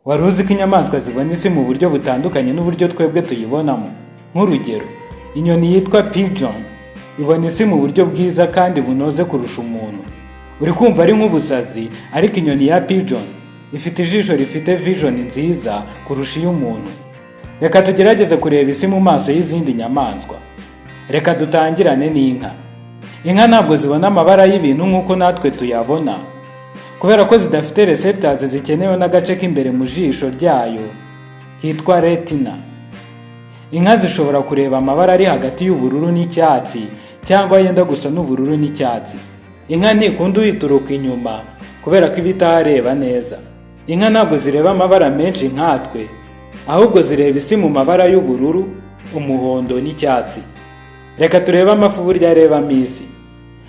Wari uzi ko inyamaswa zibona isi mu buryo butandukanye n'uburyo twebwe tuyibonamo? Nk'urugero, inyoni yitwa pigeon ibona isi mu buryo bwiza kandi bunoze kurusha umuntu. Uri kumva ari nk'ubusazi, ariko inyoni ya pigeon ifite ijisho rifite vision nziza kurusha iy'umuntu. Reka tugerageze kureba isi mu maso y'izindi nyamaswa. Reka dutangirane n'inka. Inka ntabwo zibona amabara y'ibintu nk'uko natwe tuyabona, kubera ko zidafite receptors zikenewe n'agace k'imbere mu jisho ryayo kitwa retina. Inka zishobora kureba amabara ari hagati y'ubururu n'icyatsi cyangwa yenda gusa n'ubururu n'icyatsi. Inka ntikunda uyituruka inyuma kubera ko iba itahareba neza. Inka ntabwo zireba amabara menshi nkatwe, ahubwo zireba isi mu mabara y'ubururu, umuhondo n'icyatsi. Reka turebe amafi uburyo arebamo isi.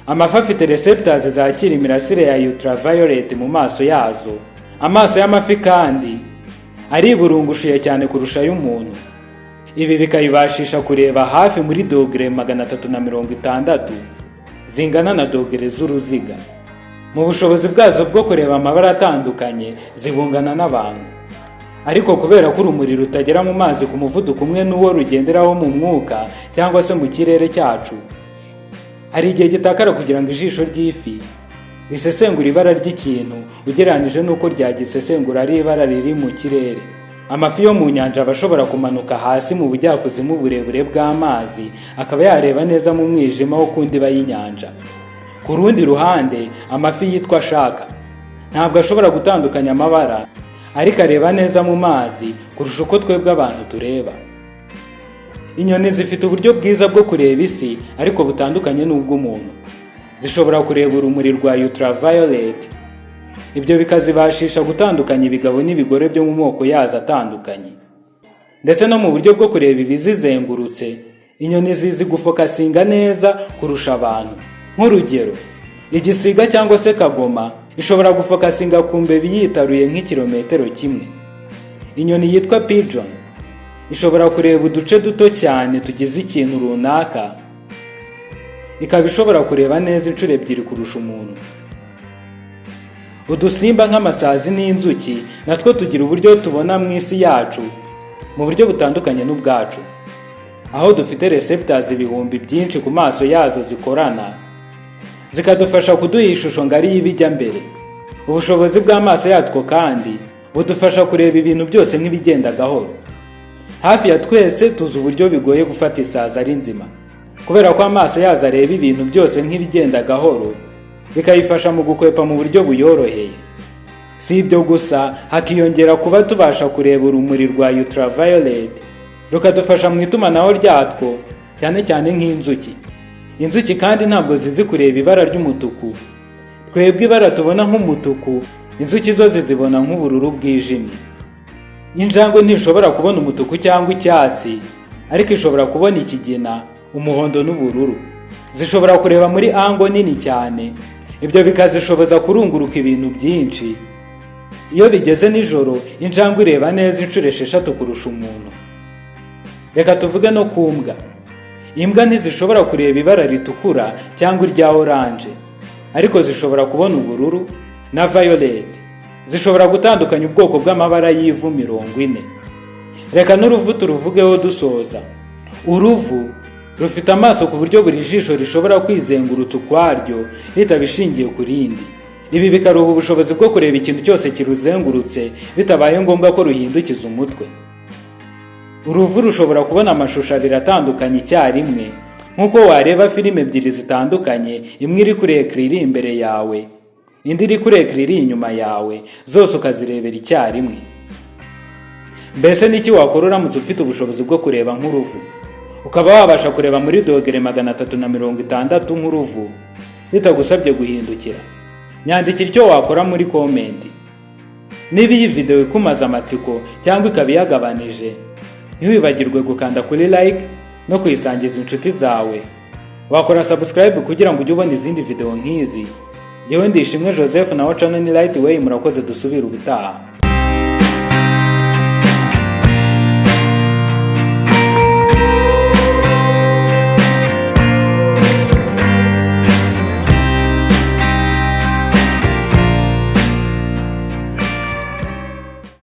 Amafi afite receptors zakira imirasire ya ultraviolet mu maso yazo. Amaso y'amafi kandi ariburungushuye cyane kurusha y'umuntu. Ibi bikayibashisha kureba hafi muri dogere 360 zingana na dogere z'uruziga. Mu bushobozi bwazo bwo kureba amabara atandukanye zibungana n'abantu. Ariko kubera ko urumuri rutagera mu mazi ku muvuduko umwe n'uwo rugenderaho mu mwuka cyangwa se mu kirere cyacu, hari igihe gitakara kugira ngo ijisho ry'ifi risesengura ibara ry'ikintu ugereranije n'uko ryagisesengura ari ibara riri mu kirere. Amafi yo mu nyanja aba ashobora kumanuka hasi mu bujyakuzimu burebure bw'amazi akaba yareba neza mu mwijima wo ku ndiba y'inyanja. Ku rundi ruhande, amafi yitwa shaka ntabwo ashobora gutandukanya amabara, ariko areba neza mu mazi kurusha uko twebwe abantu tureba. Inyoni zifite uburyo bwiza bwo kureba isi ariko butandukanye n'ubw'umuntu. Zishobora kureba urumuri rwa ultraviolet, ibyo bikazibashisha gutandukanya ibigabo n'ibigore byo mu moko yazo atandukanye. Ndetse no mu buryo bwo kureba ibizizengurutse, inyoni zizi gufokasinga neza kurusha abantu. Nk'urugero, igisiga cyangwa se kagoma ishobora gufokasinga ku mbeba yitaruye nk'ikirometero kimwe. Inyoni yitwa pigeon ishobora kureba uduce duto cyane tugize ikintu runaka, ikaba ishobora kureba neza inshuro 2 kurusha umuntu. Udusimba nk'amasazi n'inzuki natwo tugira uburyo tubona mu isi yacu mu buryo butandukanye n'ubwacu, aho dufite receptors ibihumbi byinshi ku maso yazo zikorana, zikadufasha kuduha ishusho ngari y'ibijya mbere. Ubushobozi bw'amaso yatwo kandi budufasha kureba ibintu byose nk'ibigenda gahoro. Hafi ya twese tuzi uburyo bigoye gufata isazi ari nzima, kubera ko amaso yazo areba ibintu byose nk'ibigenda gahoro, bikayifasha mu gukwepa mu buryo buyoroheye. Si ibyo gusa, hakiyongera kuba tubasha kureba urumuri rwa ultraviolet rukadufasha mu itumanaho ryatwo, cyane cyane nk'inzuki. Inzuki kandi ntabwo zizi kureba ibara ry'umutuku. Twebwe ibara tubona nk'umutuku, inzuki zo zizibona nk'ubururu bwijimye. Injangwe ntishobora kubona umutuku cyangwa icyatsi, ariko ishobora kubona ikigina, umuhondo n'ubururu. Zishobora kureba muri angle nini cyane, ibyo bikazishoboza kurunguruka ibintu byinshi. Iyo bigeze nijoro, injangwe ireba neza inshuro 6 kurusha umuntu. Reka tuvuge no ku mbwa. Imbwa ntizishobora kureba ibara ritukura cyangwa irya orange, ariko zishobora kubona ubururu na violet. Zishobora gutandukanya ubwoko bw'amabara y'ivu 40. Reka n'uruvu turuvugeho dusoza. Uruvu rufite amaso ku buryo buri jisho rishobora kwizengurutsa ukwaryo ritabishingiye ku rindi. Ibi bikaruha ubushobozi bwo kureba ikintu cyose kiruzengurutse bitabaye ngombwa ko ruhindukiza umutwe. Uruvu rushobora kubona amashusho 2 atandukanye icyarimwe, nk'uko wareba filime 2 zitandukanye, imwe iri kuri ecran iri imbere yawe, indi iri kuri ecran iri inyuma yawe, zose ukazirebera icyarimwe. Mbese niki wakora uramutse ufite ubushobozi bwo kureba nk'uruvu? Ukaba wabasha kureba muri dogere 360 nk'uruvu bitagusabye guhindukira. Nyandikira icyo wakora muri comment. Niba iyi video ikumaza amatsiko cyangwa ikaba yagabanije, ntiwibagirwe gukanda kuri like no kuyisangiza inshuti zawe. Wakora subscribe kugira ngo ujye ubona izindi video nk'izi. Yewe Ndishimwe Joseph na channel ni Lightway, murakoze dusubira ubutaha.